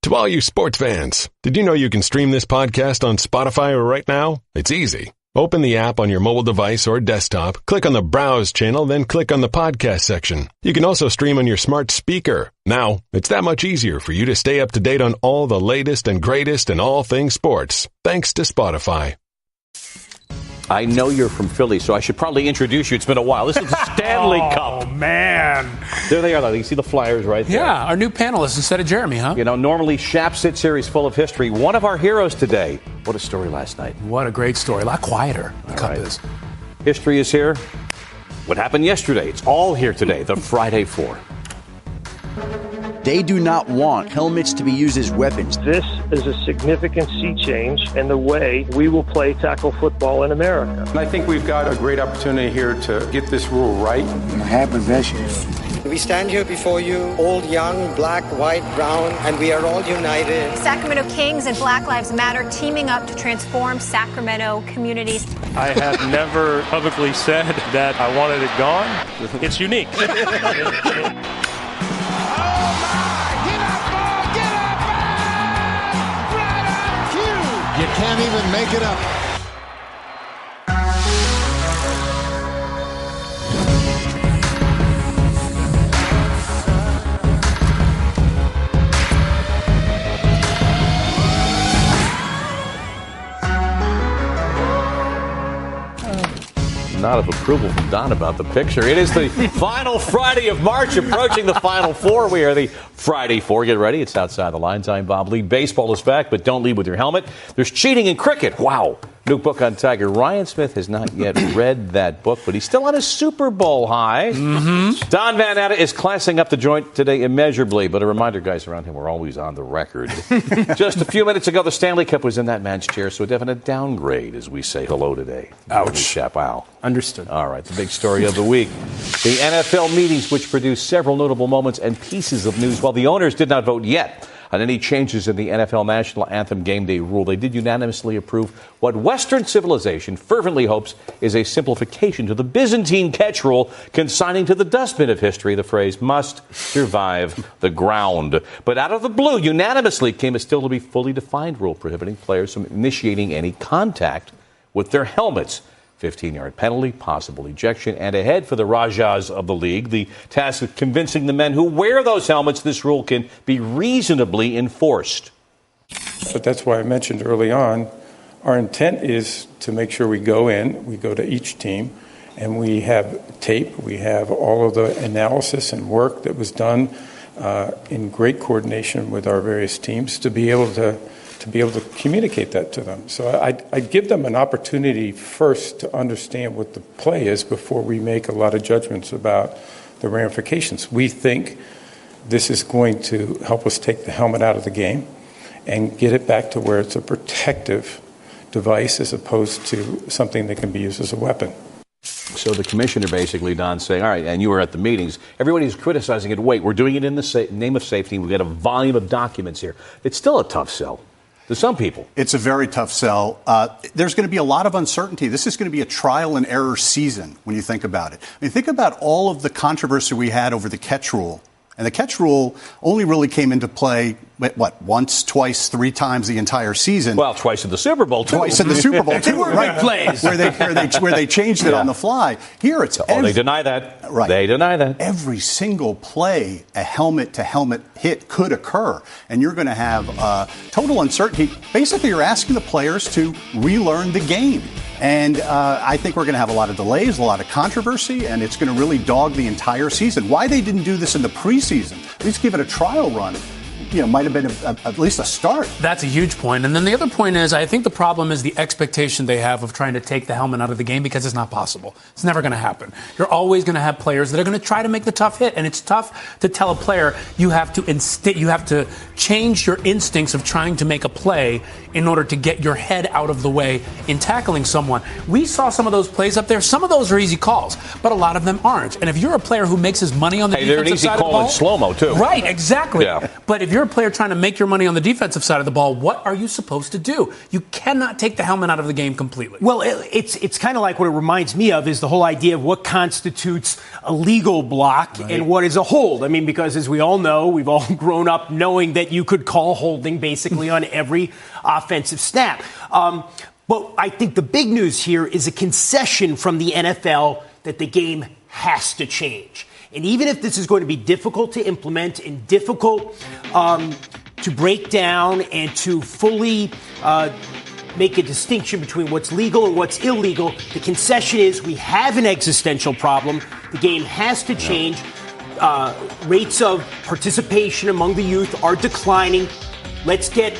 To all you sports fans, did you know you can stream this podcast on Spotify right now? It's easy. Open the app on your mobile device or desktop, click on the Browse channel, then click on the podcast section. You can also stream on your smart speaker. Now, it's that much easier for you to stay up to date on all the latest and greatest in all things sports, thanks to Spotify. I know you're from Philly, so I should probably introduce you. It's been a while. This is the Stanley Cup. Oh, man. There they are. You see the Flyers right there. Yeah, our new panelist instead of Jeremy, huh? You know, normally Shap sits here. He's full of history. One of our heroes today. What a story last night. What a great story. A lot quieter, the Cup is. History is here. What happened yesterday? It's all here today. The Friday Four. They do not want helmets to be used as weapons. This is a significant sea change in the way we will play tackle football in America. And I think we've got a great opportunity here to get this rule right. Have possession. We stand here before you, old, young, black, white, brown, and we are all united. Sacramento Kings and Black Lives Matter teaming up to transform Sacramento communities. I have never publicly said that I wanted it gone. It's unique. You can't even make it up. Nod of approval from Don about the picture. It is the final Friday of March, approaching the Final Four. We are the Friday Four. Get ready. It's outside the lines. I'm Bob Lee. Baseball is back, but don't leave with your helmet. There's cheating in cricket. Wow. New book on Tiger. Ryan Smith has not yet read that book, but he's still on his Super Bowl high. Mm-hmm. Don Van Natta is classing up the joint today immeasurably, but a reminder, guys, around him, we're always on the record. Just a few minutes ago, the Stanley Cup was in that man's chair, so a definite downgrade as we say hello today. Ouch. Wow. Understood. All right, the big story of the week. The NFL meetings, which produced several notable moments and pieces of news, while the owners did not vote yet on any changes in the NFL National Anthem game day rule, they did unanimously approve what Western civilization fervently hopes is a simplification to the Byzantine catch rule, consigning to the dustbin of history the phrase must survive the ground. But out of the blue, unanimously came a still to be fully defined rule prohibiting players from initiating any contact with their helmets. 15-yard penalty, possible ejection, and ahead for the Rajas of the league, the task of convincing the men who wear those helmets this rule can be reasonably enforced. But that's why I mentioned early on, our intent is to make sure we go to each team, and we have tape, we have all of the analysis and work that was done in great coordination with our various teams to be able to communicate that to them. So I'd give them an opportunity first to understand what the play is before we make a lot of judgments about the ramifications. We think this is going to help us take the helmet out of the game and get it back to where it's a protective device as opposed to something that can be used as a weapon. So the commissioner basically, Don, saying, all right, and you were at the meetings, everybody's criticizing it. Wait, we're doing it in the name of safety. We've got a volume of documents here. It's still a tough sell to some people. It's a very tough sell. There's going to be a lot of uncertainty. This is going to be a trial and error season when you think about it. I mean, think about all of the controversy we had over the catch rule. And the catch rule only really came into play, once, twice, three times the entire season. Well, twice in the Super Bowl, too. Twice in the Super Bowl, too. They were right plays. Where they changed it on the fly. Here it's... they deny that. Right. They deny that. Every single play, a helmet-to-helmet hit could occur. And you're going to have total uncertainty. Basically, you're asking the players to relearn the game. And I think we're going to have a lot of delays, a lot of controversy, and it's going to really dog the entire season. Why they didn't do this in the preseason, at least give it a trial run, might have been at least a start. That's a huge point. And then the other point is, I think the problem is the expectation they have of trying to take the helmet out of the game, because it's not possible. It's never going to happen. You're always going to have players that are going to try to make the tough hit. And it's tough to tell a player you have to change your instincts of trying to make a play in order to get your head out of the way in tackling someone. We saw some of those plays up there. Some of those are easy calls, but a lot of them aren't. And if you're a player who makes his money on the defensive side of the ball, they're an easy call in slow-mo, too. Right, exactly. Yeah. But if you're you're a player trying to make your money on the defensive side of the ball, what are you supposed to do? You cannot take the helmet out of the game completely. Well, it's kind of like what it reminds me of is the whole idea of what constitutes a legal block and what is a hold. I mean, because as we all know, we've all grown up knowing that you could call holding basically on every offensive snap. But I think the big news here is a concession from the NFL that the game has to change. And even if this is going to be difficult to implement and difficult to break down and to fully make a distinction between what's legal and what's illegal, the concession is we have an existential problem. The game has to change. Rates of participation among the youth are declining. Let's get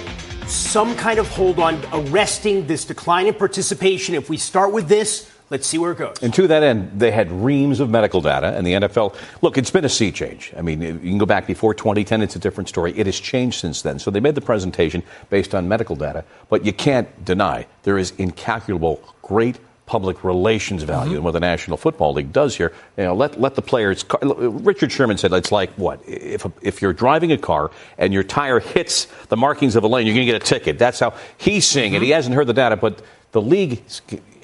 some kind of hold on arresting this decline in participation. If we start with this, let's see where it goes. And to that end, they had reams of medical data, and the NFL, look, it's been a sea change. I mean, you can go back before 2010, it's a different story. It has changed since then. So they made the presentation based on medical data, but you can't deny there is incalculable great public relations value in what the National Football League does here. You know, let the players. Richard Sherman said it's like what if you're driving a car and your tire hits the markings of a lane, you're going to get a ticket. That's how he's seeing it. He hasn't heard the data, but the league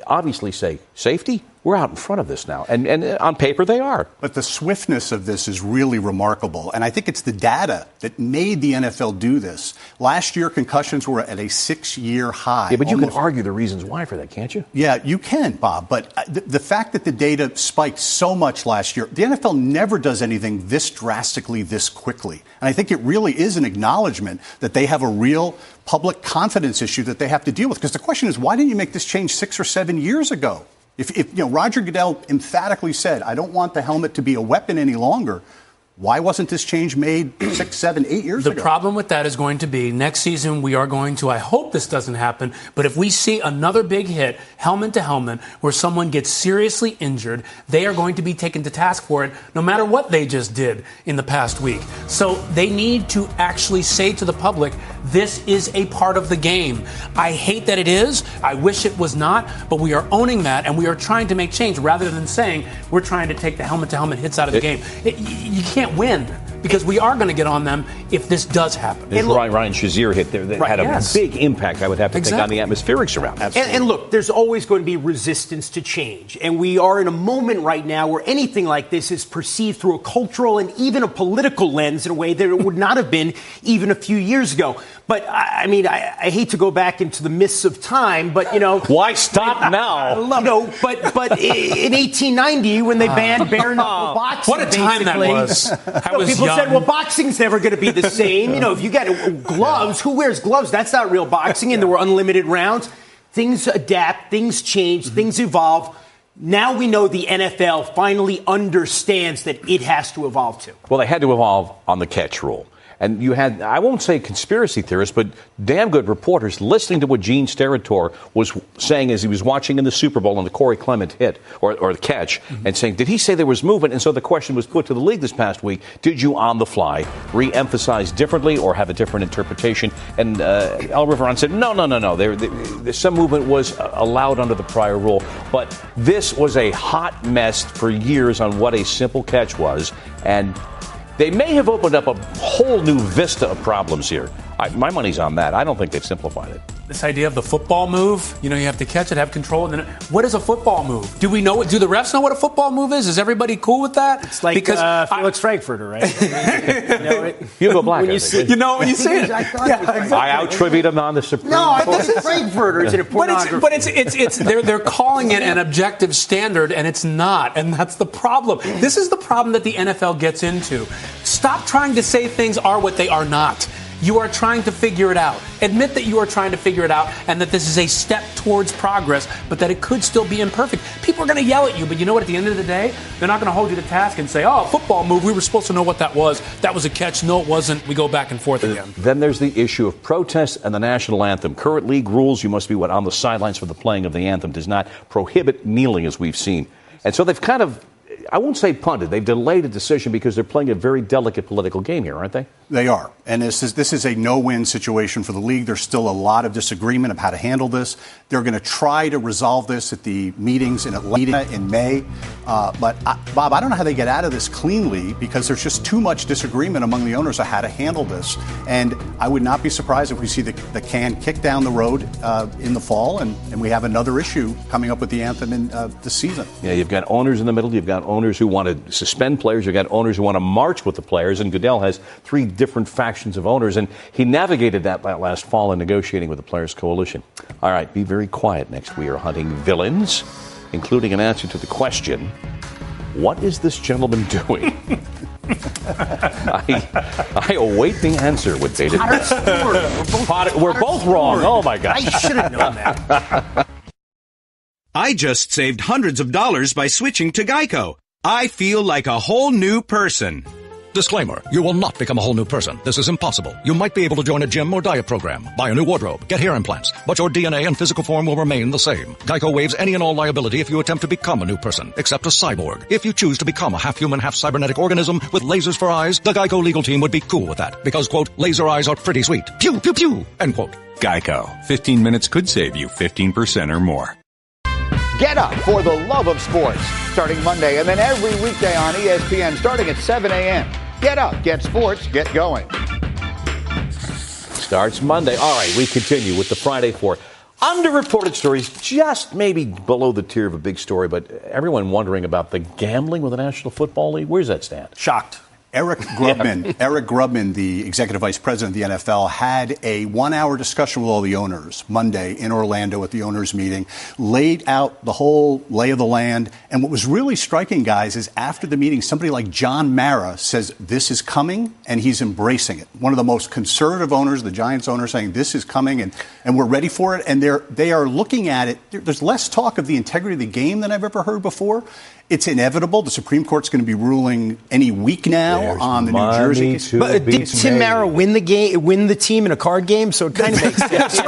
obviously say safety. We're out in front of this now, and on paper they are. But the swiftness of this is really remarkable, and I think it's the data that made the NFL do this. Last year, concussions were at a 6-year high. Yeah, but you can argue the reasons why for that, can't you? Yeah, you can, Bob. But the fact that the data spiked so much last year, the NFL never does anything this drastically, this quickly. And I think it really is an acknowledgement that they have a real public confidence issue that they have to deal with. Because the question is, why didn't you make this change 6 or 7 years ago? If you know, Roger Goodell emphatically said, I don't want the helmet to be a weapon any longer, why wasn't this change made 6, 7, 8 years ago? The problem with that is going to be next season we are going to, I hope this doesn't happen, but if we see another big hit, helmet to helmet, where someone gets seriously injured, they are going to be taken to task for it no matter what they just did in the past week. So they need to actually say to the public, this is a part of the game. I hate that it is. I wish it was not, but we are owning that and we are trying to make change rather than saying we're trying to take the helmet to helmet hits out of the game. You can't win because we are going to get on them if this does happen. This Ryan Shazier hit there that had a big impact, I would have to think, on the atmospherics around it. And look, there's always going to be resistance to change. And we are in a moment right now where anything like this is perceived through a cultural and even a political lens in a way that it would not have been even a few years ago. But, I mean, I hate to go back into the mists of time, but, you know. Why stop now? You know, but in 1890, when they banned bare-knuckle boxing, what a time that was. I was people young. said, well, boxing's never going to be the same. You know, if you got gloves, who wears gloves? That's not real boxing. And there were unlimited rounds. Things adapt, things change, things evolve. Now we know the NFL finally understands that it has to evolve too. Well, they had to evolve on the catch rule. And you had, I won't say conspiracy theorists, but damn good reporters listening to what Gene Steratore was saying as he was watching in the Super Bowl on the Corey Clement hit or the catch and saying, did he say there was movement? And so the question was put to the league this past week, did you on the fly re-emphasize differently or have a different interpretation? And El Riveron said, no. Some movement was allowed under the prior rule. But this was a hot mess for years on what a simple catch was. And they may have opened up a whole new vista of problems here. My money's on that. I don't think they've simplified it. This idea of the football move, you know, you have to catch it, have control. And then, what is a football move? Do we know it? Do the refs know what a football move is? Is everybody cool with that? It's like Felix Frankfurter, right? Hugo Black. When you see it. I out-trivied him on the Supreme Court. I think Frankfurter is an important. But it's they're calling it an objective standard, and it's not, and that's the problem. This is the problem that the NFL gets into. Stop trying to say things are what they are not. You are trying to figure it out. Admit that you are trying to figure it out and that this is a step towards progress, but that it could still be imperfect. People are going to yell at you, but you know what? At the end of the day, they're not going to hold you to task and say, oh, football move, we were supposed to know what that was. That was a catch. No, it wasn't. We go back and forth again. Then there's the issue of protest and the national anthem. Current league rules, you must be on the sidelines for the playing of the anthem, does not prohibit kneeling, as we've seen. And so they've kind of, I won't say punted, they've delayed a decision because they're playing a very delicate political game here, aren't they? They are. And this is a no-win situation for the league. There's still a lot of disagreement of how to handle this. They're going to try to resolve this at the meetings in Atlanta in May. But, Bob, I don't know how they get out of this cleanly because there's just too much disagreement among the owners of how to handle this. And I would not be surprised if we see the can kick down the road in the fall and we have another issue coming up with the anthem in this season. Yeah, you've got owners in the middle. You've got owners who want to suspend players. You've got owners who want to march with the players. And Goodell has 3 different factions of owners. And he navigated that last fall in negotiating with the Players Coalition. All right, be very quiet next. We are hunting villains, including an answer to the question, what is this gentleman doing? I await the answer with bated breath. We're both wrong. Oh, my God. I should have known that. I just saved hundreds of dollars by switching to Geico. I feel like a whole new person. Disclaimer, you will not become a whole new person. This is impossible. You might be able to join a gym or diet program, buy a new wardrobe, get hair implants, but your DNA and physical form will remain the same. Geico waives any and all liability if you attempt to become a new person, except a cyborg. If you choose to become a half-human, half-cybernetic organism with lasers for eyes, the Geico legal team would be cool with that, because, quote, laser eyes are pretty sweet. Pew, pew, pew, end quote. Geico. 15 minutes could save you 15% or more. Get up for the love of sports, starting Monday and then every weekday on ESPN starting at 7 a.m. Get up, get sports, get going. Starts Monday. All right, we continue with the Friday Four. Underreported stories, just maybe below the tier of a big story, but everyone wondering about the gambling with the National Football League. Where's that stand? Shocked. Eric Grubman, the executive vice president of the NFL, had a 1-hour discussion with all the owners Monday in Orlando at the owners meeting, laid out the whole lay of the land. And what was really striking, guys, is after the meeting, somebody like John Mara says this is coming and he's embracing it. One of the most conservative owners, the Giants owner, saying this is coming and we're ready for it. And they are looking at it. There's less talk of the integrity of the game than I've ever heard before. It's inevitable. The Supreme Court's going to be ruling any week now on the New Jersey case. But did Tim Mara win the team in a card game? So it kind of makes sense.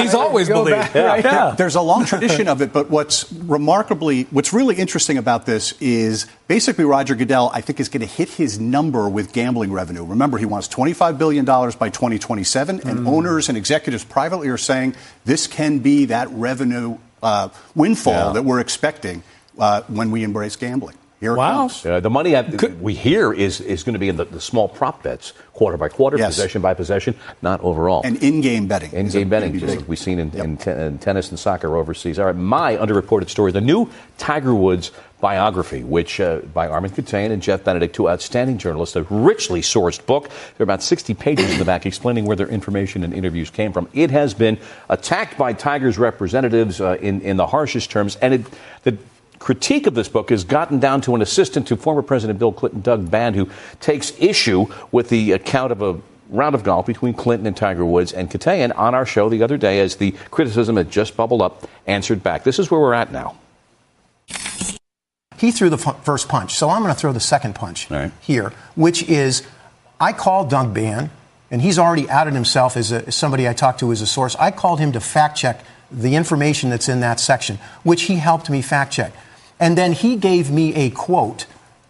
He's always believed. There's a long tradition of it, but what's really interesting about this is basically Roger Goodell, I think, is going to hit his number with gambling revenue. Remember, he wants $25 billion by 2027, and owners and executives privately are saying this can be that revenue windfall that we're expecting when we embrace gambling. Here it comes. The money we hear is going to be in the small prop bets, quarter by quarter, possession by possession, not overall. And in-game betting. In-game betting, just like we've seen in tennis and soccer overseas. All right, my underreported story, the new Tiger Woods biography, which by Armin Catane and Jeff Benedict, 2 outstanding journalists, a richly sourced book. There are about 60 pages in the back explaining where their information and interviews came from. It has been attacked by Tiger's representatives in the harshest terms, and the critique of this book has gotten down to an assistant to former President Bill Clinton, Doug Band, who takes issue with the account of a round of golf between Clinton and Tiger Woods. And Catane, on our show the other day, as the criticism had just bubbled up, answered back. This is where we're at now. He threw the first punch, so I'm going to throw the second punch here, which is I called Doug Band, and he's already outed himself as somebody I talked to as a source. I called him to fact check the information that's in that section, which he helped me fact check. And then he gave me a quote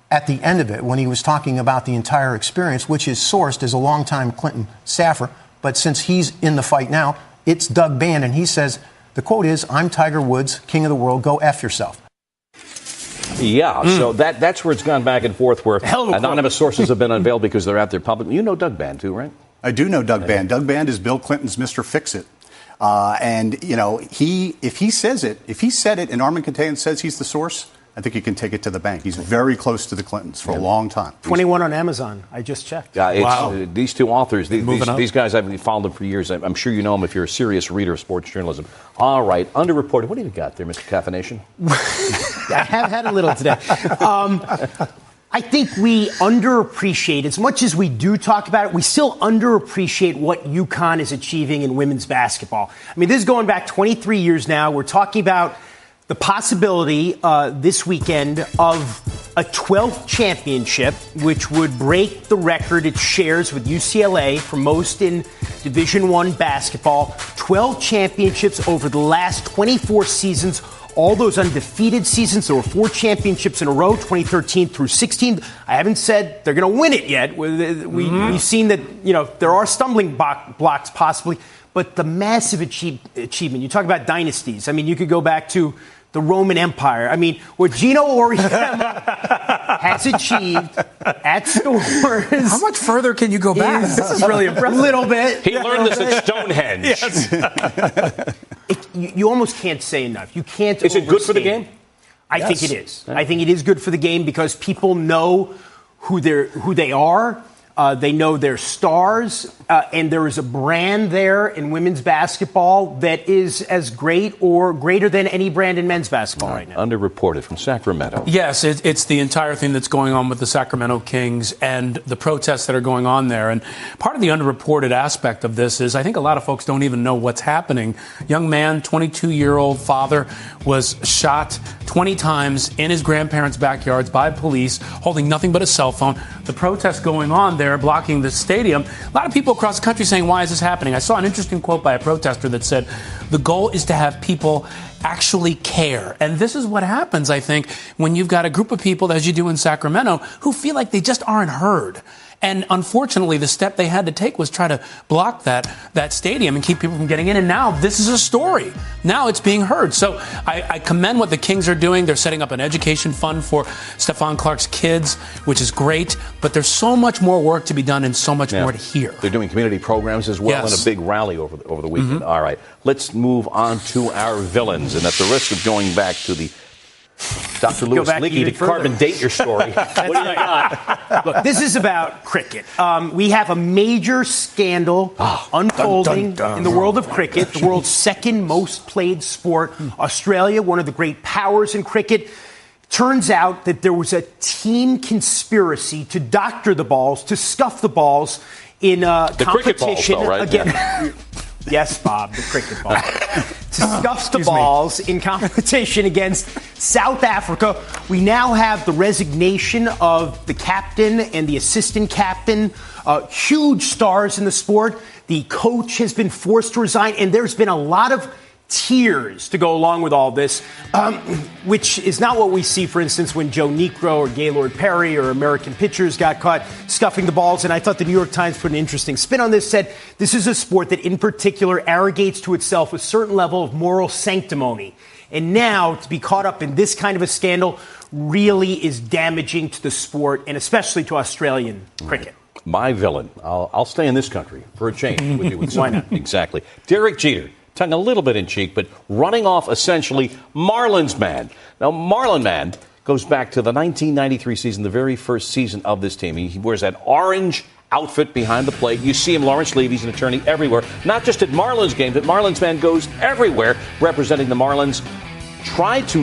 at the end of it when he was talking about the entire experience, which is sourced as a longtime Clinton staffer. But since he's in the fight now, it's Doug Band. And he says, the quote is, I'm Tiger Woods, king of the world. Go F yourself. Yeah, so that's where it's gone back and forth, where anonymous sources have been unveiled because they're out there publicly. You know Doug Band, too, right? I do know Doug Band. Doug Band is Bill Clinton's Mr. Fix-It. And, you know, if he said it and Armin Catane says he's the source, I think he can take it to the bank. He's very close to the Clintons for a long time. 21 on Amazon. I just checked. Wow. These 2 authors, these guys, I've followed them for years. I'm sure you know them if you're a serious reader of sports journalism. All right, underreported. What do you got there, Mr. Caffeination? I have had a little today. I think we underappreciate, as much as we do talk about it, we still underappreciate what UConn is achieving in women's basketball. I mean, this is going back 23 years now. We're talking about the possibility this weekend of a 12th championship, which would break the record it shares with UCLA for most in Division I basketball. 12 championships over the last 24 seasons. All those undefeated seasons, there were 4 championships in a row, 2013 through 16. I haven't said they're going to win it yet. We've seen that, there are stumbling blocks possibly, but the massive achievement. You talk about dynasties. I mean, you could go back to the Roman Empire. I mean, what Gino Auriemma has achieved at Stores. How much further can you go back? This is really impressive. A little bit. He learned this at Stonehenge. Yes. You almost can't say enough. You can't. Is it good for the game? I think it is. I think it is good for the game because people know who they are. They know their stars, and there is a brand there in women's basketball that is as great or greater than any brand in men's basketball right now. Underreported from Sacramento. Yes, it's the entire thing that's going on with the Sacramento Kings and the protests that are going on there. And part of the underreported aspect of this is I think a lot of folks don't even know what's happening. Young man, 22-year-old father, was shot 20 times in his grandparents' backyards by police holding nothing but a cell phone. The protests going on there blocking the stadium. A lot of people across the country saying, why is this happening? I saw an interesting quote by a protester that said, the goal is to have people actually care. And this is what happens, I think, when you've got a group of people, as you do in Sacramento, who feel like they just aren't heard. And unfortunately, the step they had to take was try to block that stadium and keep people from getting in. And now this is a story. Now it's being heard. So I commend what the Kings are doing. They're setting up an education fund for Stephon Clark's kids, which is great. But there's so much more work to be done and so much more to hear. They're doing community programs as well, and a big rally over the weekend. All right, let's move on to our villains. And at the risk of going back to the Dr. Lewis Leakey to carbon date your story. What do you got? Look, this is about cricket. We have a major scandal unfolding in the world of cricket, the world's second most played sport. Australia, one of the great powers in cricket. Turns out that there was a team conspiracy to doctor the balls, to scuff the balls in a competition though, right? again. Yeah. Yes, Bob, the cricket ball. To scuff the balls in competition against South Africa. We now have the resignation of the captain and the assistant captain, huge stars in the sport. The coach has been forced to resign, and there's been a lot of tears to go along with all this, which is not what we see, for instance, when Joe Niekro or Gaylord Perry or American pitchers got caught scuffing the balls. And I thought the New York Times put an interesting spin on this, said this is a sport that in particular arrogates to itself a certain level of moral sanctimony. And now to be caught up in this kind of a scandal really is damaging to the sport and especially to Australian cricket. My villain. I'll stay in this country for a change with you. Why not? Exactly. Derek Jeter. Tongue a little bit in cheek, but running off essentially Marlins Man. Now, Marlin Man goes back to the 1993 season, the very first season of this team. He wears that orange outfit behind the plate. You see him, Lawrence Levy, he's an attorney everywhere. Not just at Marlins games, but Marlins Man goes everywhere representing the Marlins.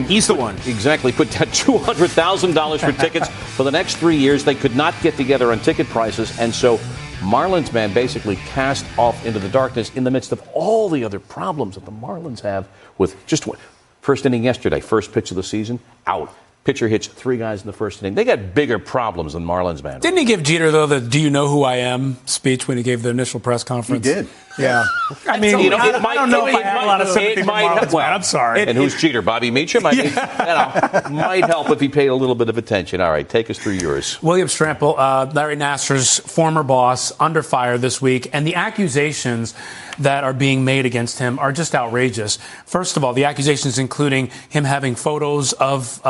He's the one. Exactly. Put down $200,000 for tickets for the next 3 years. They could not get together on ticket prices, and so Marlins Man basically cast off into the darkness in the midst of all the other problems that the Marlins have with just first inning yesterday, first pitch of the season, out. Pitcher hits 3 guys in the first inning. They got bigger problems than Marlins Man. Didn't he give Jeter, though, the "Do you know who I am" speech when he gave the initial press conference? He did. Yeah. I mean, I don't know if I have a lot of sympathy for Marlins Man. I'm sorry. And who's Jeter? Bobby Meacham? I mean, might help if he paid a little bit of attention. All right, take us through yours. William Strample, Larry Nassar's former boss, under fire this week, and the accusations that are being made against him are just outrageous. First of all, the accusations including him having photos of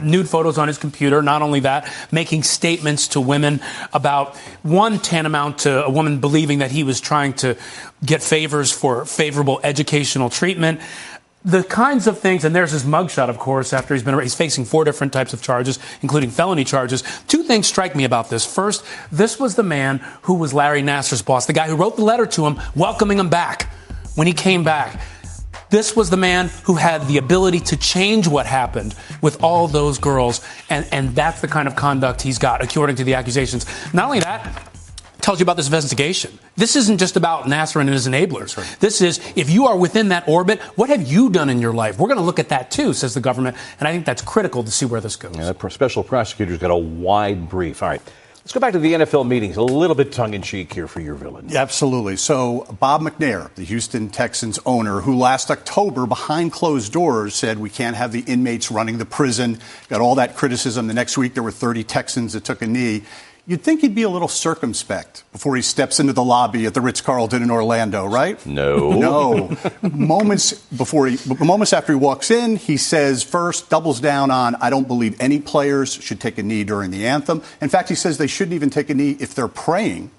nude photos on his computer. Not only that, making statements to women about one tantamount to a woman believing that he was trying to get favors for favorable educational treatment. The kinds of things, and there's his mugshot, of course, after he's facing 4 different types of charges, including felony charges. 2 things strike me about this. First, this was the man who was Larry Nassar's boss, the guy who wrote the letter to him welcoming him back when he came back. This was the man who had the ability to change what happened with all those girls, and that's the kind of conduct he's got, according to the accusations. Not only that, tells you about this investigation. This isn't just about Nassar and his enablers. Right. This is, if you are within that orbit, what have you done in your life? We're going to look at that, too, says the government, and I think that's critical to see where this goes. Yeah, the special prosecutor's got a wide brief. All right. Let's go back to the NFL meetings. A little bit tongue-in-cheek here for your villain. Yeah, absolutely. So Bob McNair, the Houston Texans owner, who last October, behind closed doors, said we can't have the inmates running the prison, got all that criticism. The next week, there were 30 Texans that took a knee. You'd think he'd be a little circumspect before he steps into the lobby at the Ritz-Carlton in Orlando, right? No. Moments after he walks in, he says first, doubles down on, I don't believe any players should take a knee during the anthem. In fact, he says they shouldn't even take a knee if they're praying,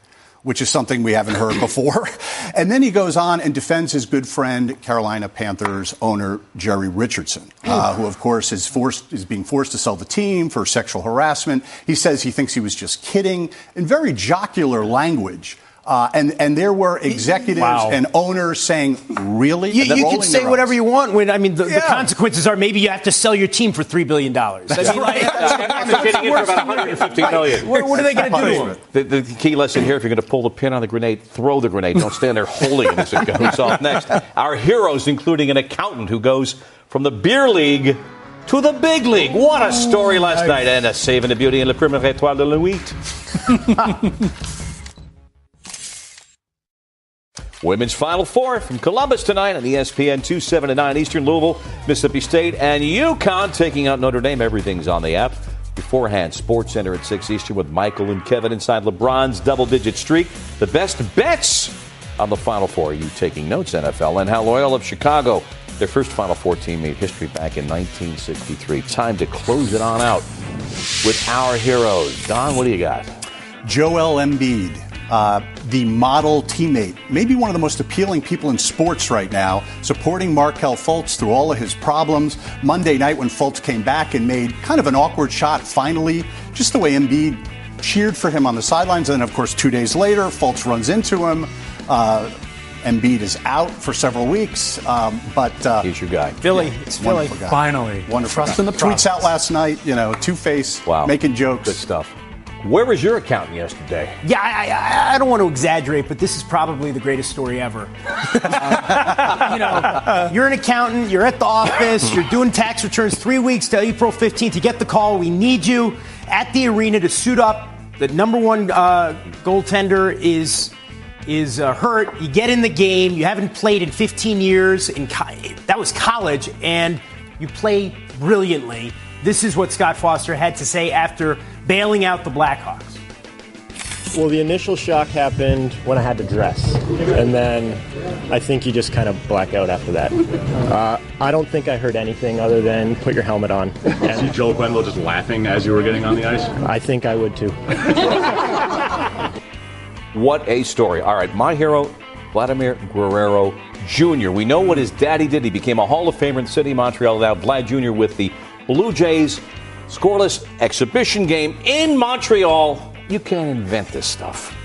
which is something we haven't heard before. And then he goes on and defends his good friend, Carolina Panthers owner Jerry Richardson, who, of course, is being forced to sell the team for sexual harassment. He says he thinks he was just kidding in very jocular language. And there were executives and owners saying, really? You can say whatever you want. The consequences are maybe you have to sell your team for $3 billion. Getting it for about $150 million. What are they going to do? The key lesson here, if you're going to pull the pin on the grenade, throw the grenade. Don't stand there holding it as it goes off. Next, our heroes, including an accountant who goes from the beer league to the big league. What a story last night. And a saving the beauty in le première étoile de la nuit. Women's Final Four from Columbus tonight on ESPN 2, 7 to 9 Eastern. Louisville, Mississippi State, and UConn taking out Notre Dame. Everything's on the app. Beforehand, Sports Center at 6 Eastern with Michael and Kevin inside LeBron's double-digit streak. The best bets on the Final Four. Are you taking notes, NFL? And how Loyola of Chicago, their first Final Four team, made history back in 1963. Time to close it on out with our heroes. Don, what do you got? Joel Embiid. The model teammate, maybe one of the most appealing people in sports right now, supporting Markelle Fultz through all of his problems. Monday night when Fultz came back and made kind of an awkward shot finally, just the way Embiid cheered for him on the sidelines. And then, of course, 2 days later, Fultz runs into him. Embiid is out for several weeks, but he's your guy. Philly. It's Philly. Guy. Finally. Wonderful. Trust in the process. Tweets out last night, two-face, making jokes. Good stuff. Where was your accountant yesterday? Yeah, I don't want to exaggerate, but this is probably the greatest story ever. You're an accountant, you're at the office, you're doing tax returns 3 weeks till April 15th. You get the call, we need you at the arena to suit up. The number one goaltender is hurt. You get in the game. You haven't played in 15 years. That was college, and you play brilliantly. This is what Scott Foster had to say after bailing out the Blackhawks. Well, the initial shock happened when I had to dress, and then I think you just kind of black out after that. I don't think I heard anything other than put your helmet on. Did you see Joel Quenneville just laughing as you were getting on the ice? I think I would too. What a story. All right, my hero, Vladimir Guerrero Jr. We know what his daddy did. He became a Hall of Famer in the city of Montreal. Now Vlad Jr. with the Blue Jays scoreless exhibition game in Montreal. You can't invent this stuff.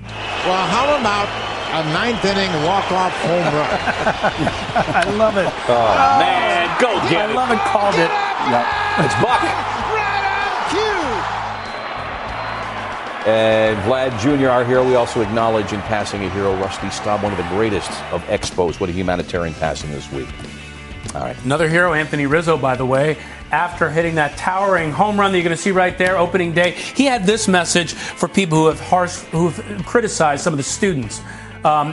Well, how about a ninth-inning walk-off home run? I love it. Oh, man, go get it. I love it. Called it. Yep. It's Buck. And Vlad Jr., our hero. We also acknowledge in passing a hero, Rusty Staub, one of the greatest of Expos. What a humanitarian passing this week. All right. Another hero, Anthony Rizzo, by the way, after hitting that towering home run that you're going to see right there, opening day, he had this message for people who have criticized some of the students.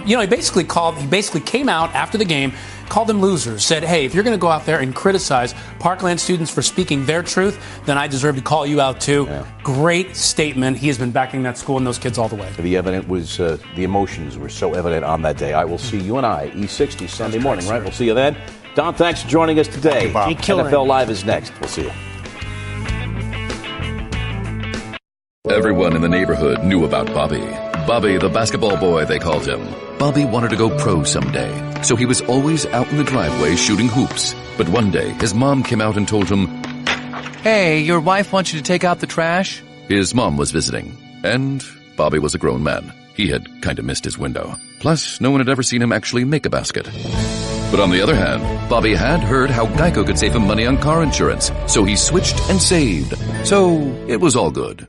He basically came out after the game, called them losers, said, hey, if you're going to go out there and criticize Parkland students for speaking their truth, then I deserve to call you out too. Yeah. Great statement. He has been backing that school and those kids all the way. The emotions were so evident on that day. I will see you and I, E60 Sunday morning, right? We'll see you then. Don, thanks for joining us today. NFL Live is next. We'll see you. Everyone in the neighborhood knew about Bobby. Bobby, the basketball boy, they called him. Bobby wanted to go pro someday, so he was always out in the driveway shooting hoops. But one day, his mom came out and told him, "Hey, your wife wants you to take out the trash?" His mom was visiting, and Bobby was a grown man. He had kind of missed his window. Plus, no one had ever seen him actually make a basket. But on the other hand, Bobby had heard how Geico could save him money on car insurance, so he switched and saved. So it was all good.